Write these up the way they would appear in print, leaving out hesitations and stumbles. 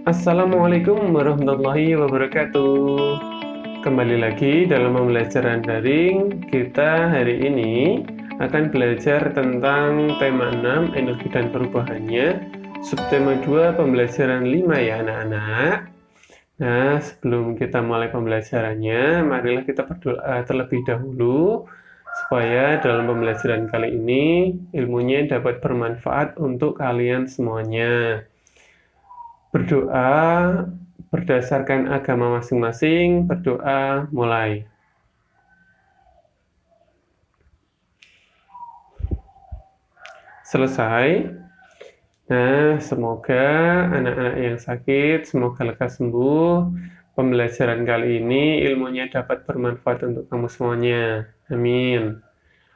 Assalamualaikum warahmatullahi wabarakatuh. Kembali lagi dalam pembelajaran daring. Kita hari ini akan belajar tentang tema 6 energi dan perubahannya, subtema 2 pembelajaran 5 ya anak-anak. Nah, sebelum kita mulai pembelajarannya, marilah kita berdoa terlebih dahulu supaya dalam pembelajaran kali ini ilmunya dapat bermanfaat untuk kalian semuanya. Berdoa berdasarkan agama masing-masing, berdoa mulai. Selesai. Nah, semoga anak-anak yang sakit, semoga lekas sembuh. Pembelajaran kali ini ilmunya dapat bermanfaat untuk kamu semuanya. Amin.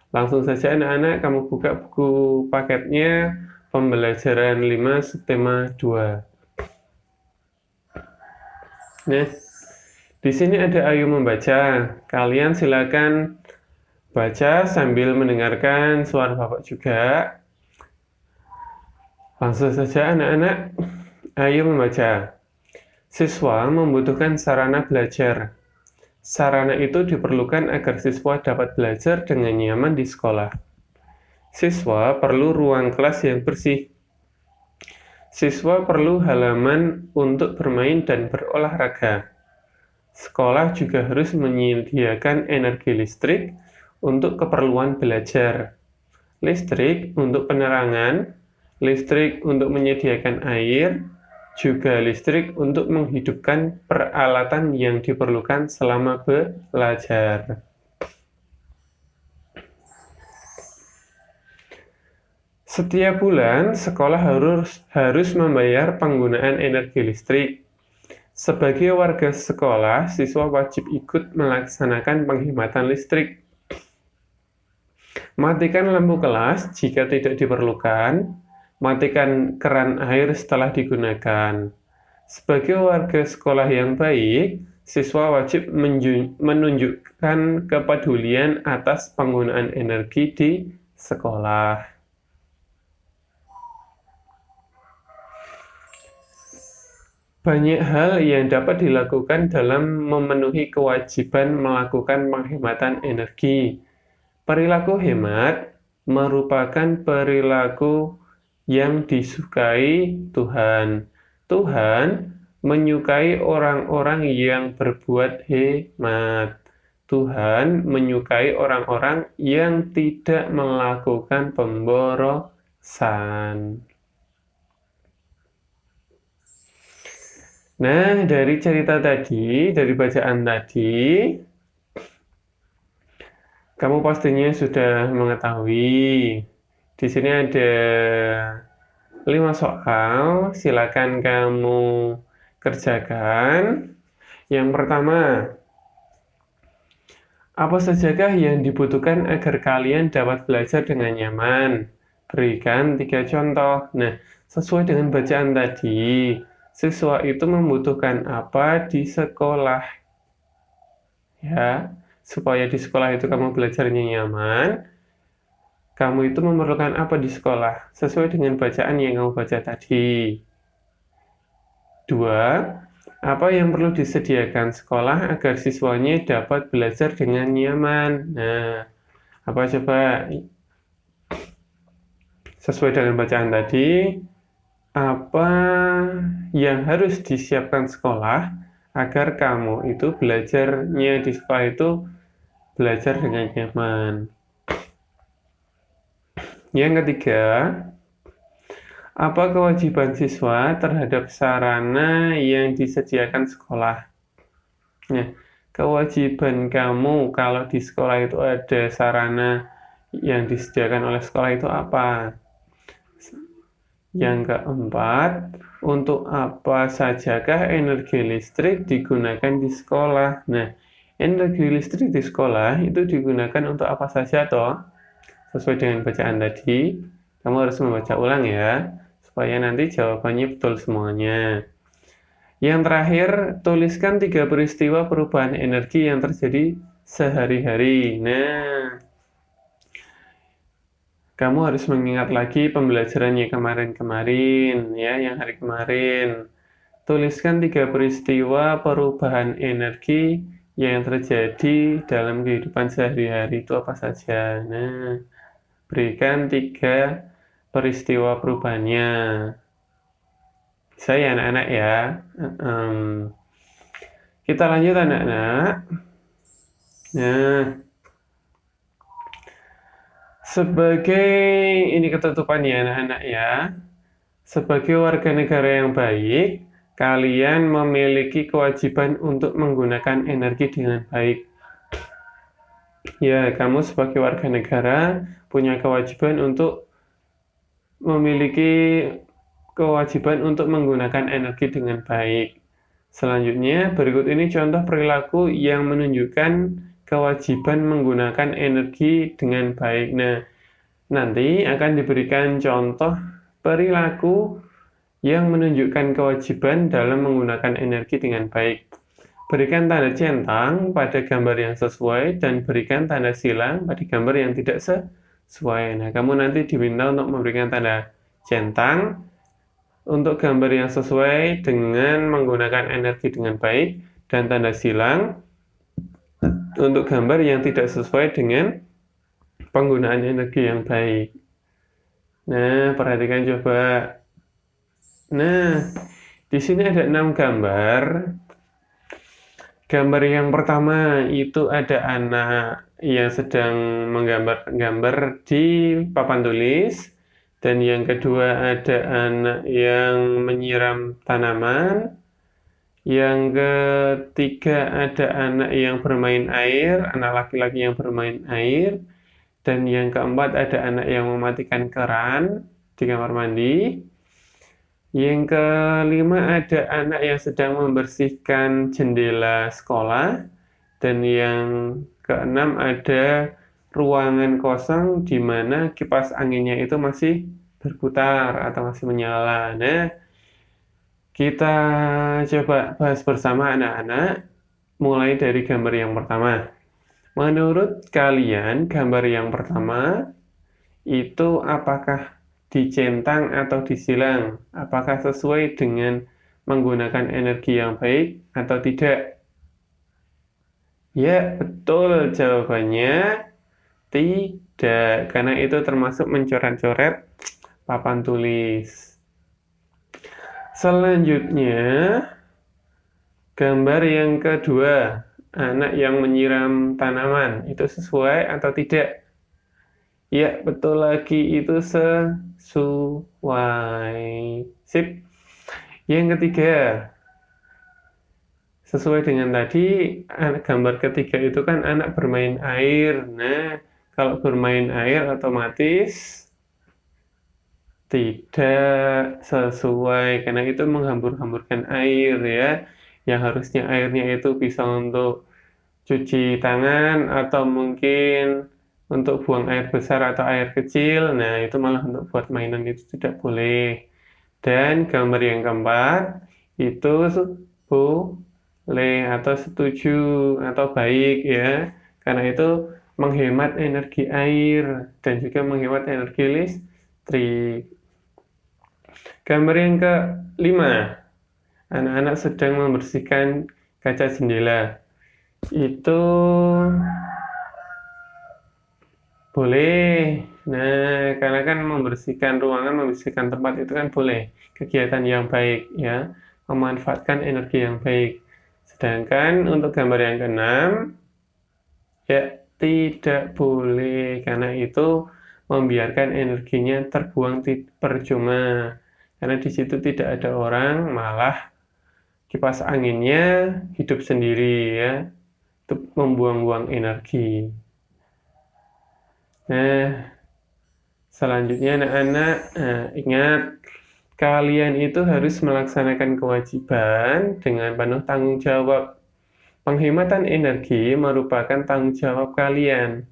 Langsung saja anak-anak, kamu buka buku paketnya, pembelajaran 5 subtema 2. Nah, di sini ada Ayu membaca. Kalian silakan baca sambil mendengarkan suara Bapak juga. Langsung saja anak-anak, ayo membaca. Siswa membutuhkan sarana belajar. Sarana itu diperlukan agar siswa dapat belajar dengan nyaman di sekolah. Siswa perlu ruang kelas yang bersih. Siswa perlu halaman untuk bermain dan berolahraga. Sekolah juga harus menyediakan energi listrik untuk keperluan belajar. Listrik untuk penerangan, listrik untuk menyediakan air, juga listrik untuk menghidupkan peralatan yang diperlukan selama belajar. Setiap bulan, sekolah harus membayar penggunaan energi listrik. Sebagai warga sekolah, siswa wajib ikut melaksanakan penghematan listrik. Matikan lampu kelas jika tidak diperlukan. Matikan keran air setelah digunakan. Sebagai warga sekolah yang baik, siswa wajib menunjukkan kepedulian atas penggunaan energi di sekolah. Banyak hal yang dapat dilakukan dalam memenuhi kewajiban melakukan penghematan energi. Perilaku hemat merupakan perilaku yang disukai Tuhan. Tuhan menyukai orang-orang yang berbuat hemat. Tuhan menyukai orang-orang yang tidak melakukan pemborosan. Nah, dari cerita tadi, dari bacaan tadi, kamu pastinya sudah mengetahui. Di sini ada 5 soal, silakan kamu kerjakan. Yang pertama, apa sajakah yang dibutuhkan agar kalian dapat belajar dengan nyaman? Berikan 3 contoh. Nah, sesuai dengan bacaan tadi, siswa itu membutuhkan apa di sekolah? Ya, supaya di sekolah itu kamu belajarnya nyaman, kamu itu memerlukan apa di sekolah? Sesuai dengan bacaan yang kamu baca tadi. 2. Apa yang perlu disediakan sekolah agar siswanya dapat belajar dengan nyaman? Nah, apa coba? Sesuai dengan bacaan tadi, apa yang harus disiapkan sekolah agar kamu itu belajarnya di sekolah itu belajar dengan nyaman. Yang ketiga, apa kewajiban siswa terhadap sarana yang disediakan sekolah? Nah, kewajiban kamu kalau di sekolah itu ada sarana yang disediakan oleh sekolah itu apa? Yang keempat, untuk apa sajakah energi listrik digunakan di sekolah? Nah, energi listrik di sekolah itu digunakan untuk apa saja toh? Sesuai dengan bacaan tadi, kamu harus membaca ulang ya, supaya nanti jawabannya betul semuanya. Yang terakhir, tuliskan 3 peristiwa perubahan energi yang terjadi sehari-hari. Nah, kamu harus mengingat lagi pembelajarannya kemarin-kemarin, ya, yang hari kemarin. Tuliskan 3 peristiwa perubahan energi yang terjadi dalam kehidupan sehari-hari itu apa saja. Nah, berikan 3 peristiwa perubahannya. Bisa ya anak-anak ya. Kita lanjut anak-anak. Nah, sebagai ini ketutupan ya anak-anak ya. Sebagai warga negara yang baik, kalian memiliki kewajiban untuk menggunakan energi dengan baik. Ya, kamu sebagai warga negara punya kewajiban untuk menggunakan energi dengan baik. Selanjutnya, berikut ini contoh perilaku yang menunjukkan kewajiban menggunakan energi dengan baik. Nah, nanti akan diberikan contoh perilaku yang menunjukkan kewajiban dalam menggunakan energi dengan baik. Berikan tanda centang pada gambar yang sesuai dan berikan tanda silang pada gambar yang tidak sesuai. Nah, kamu nanti diminta untuk memberikan tanda centang untuk gambar yang sesuai dengan menggunakan energi dengan baik dan tanda silang untuk gambar yang tidak sesuai dengan penggunaan energi yang baik. Nah, perhatikan coba. Nah, di sini ada 6 gambar. Gambar yang pertama itu ada anak yang sedang menggambar di papan tulis. Dan yang kedua ada anak yang menyiram tanaman. Yang ketiga ada anak yang bermain air, anak laki-laki yang bermain air. Dan yang keempat ada anak yang mematikan keran di kamar mandi. Yang kelima ada anak yang sedang membersihkan jendela sekolah. Dan yang keenam ada ruangan kosong di mana kipas anginnya itu masih berputar atau masih menyala. Nah, kita coba bahas bersama anak-anak mulai dari gambar yang pertama. Menurut kalian, gambar yang pertama itu apakah dicentang atau disilang? Apakah sesuai dengan menggunakan energi yang baik atau tidak? Ya, betul jawabannya tidak, karena itu termasuk mencoret-coret papan tulis. Selanjutnya, gambar yang kedua, anak yang menyiram tanaman, itu sesuai atau tidak? Ya, betul lagi, itu sesuai. Sip. Yang ketiga, sesuai dengan tadi, gambar ketiga itu kan anak bermain air. Nah, kalau bermain air otomatis tidak sesuai, karena itu menghambur-hamburkan air ya. Yang harusnya airnya itu bisa untuk cuci tangan atau mungkin untuk buang air besar atau air kecil. Nah, itu malah untuk buat mainan itu tidak boleh. Dan gambar yang keempat itu boleh atau setuju atau baik ya. Karena itu menghemat energi air dan juga menghemat energi listrik. Gambar yang kelima, anak-anak sedang membersihkan kaca jendela. Itu boleh. Nah, karena kan membersihkan ruangan, membersihkan tempat itu kan boleh. Kegiatan yang baik ya, memanfaatkan energi yang baik. Sedangkan untuk gambar yang keenam, ya tidak boleh, karena itu membiarkan energinya terbuang percuma. Karena di situ tidak ada orang, malah kipas anginnya hidup sendiri ya, itu membuang-buang energi. Nah, selanjutnya anak-anak, ingat, kalian itu harus melaksanakan kewajiban dengan penuh tanggung jawab. Penghematan energi merupakan tanggung jawab kalian.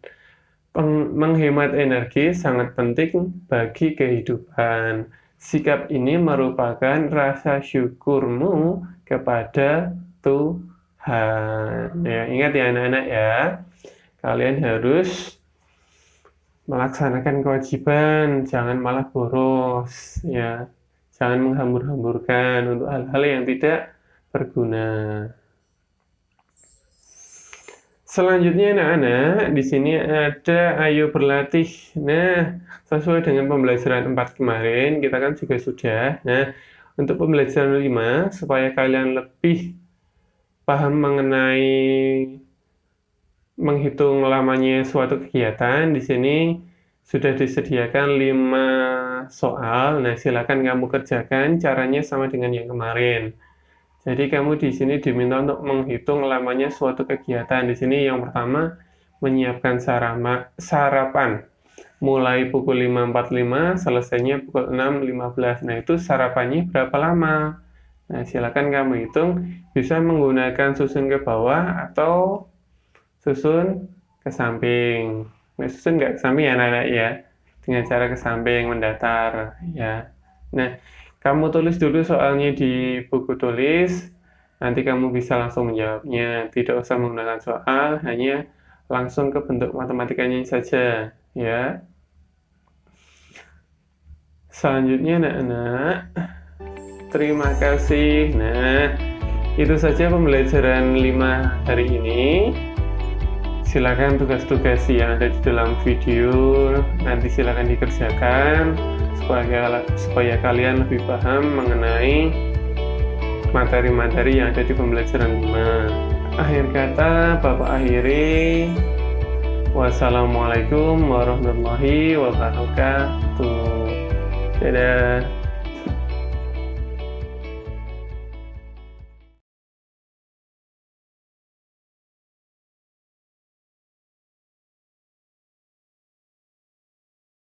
Menghemat energi sangat penting bagi kehidupan. Sikap ini merupakan rasa syukurmu kepada Tuhan. Ya, ingat ya anak-anak ya, kalian harus melaksanakan kewajiban, jangan malah boros ya. Jangan menghambur-hamburkan untuk hal-hal yang tidak berguna. Selanjutnya anak-anak, di sini ada ayo berlatih. Nah, sesuai dengan pembelajaran 4 kemarin, kita kan juga sudah. Nah, untuk pembelajaran 5, supaya kalian lebih paham mengenai menghitung lamanya suatu kegiatan, di sini sudah disediakan 5 soal. Nah, silakan kamu kerjakan, caranya sama dengan yang kemarin. Jadi kamu di sini diminta untuk menghitung lamanya suatu kegiatan. Di sini yang pertama menyiapkan sarapan. Mulai pukul 5.45, selesainya pukul 6.15. Nah, itu sarapannya berapa lama? Nah, silakan kamu hitung, bisa menggunakan susun ke bawah atau susun ke samping. Nah, susun nggak ke samping ya anak-anak ya, dengan cara ke samping mendatar ya. Nah, kamu tulis dulu soalnya di buku tulis, nanti kamu bisa langsung menjawabnya. Tidak usah menggunakan soal, hanya langsung ke bentuk matematikanya saja ya. Selanjutnya anak-anak, terima kasih. Nah, itu saja pembelajaran 5 hari ini. Silakan tugas-tugas yang ada di dalam video nanti silakan dikerjakan supaya kalian lebih paham mengenai materi-materi yang ada di pembelajaran 5. Akhir kata Bapak akhiri. Wassalamualaikum warahmatullahi wabarakatuh. Dadah.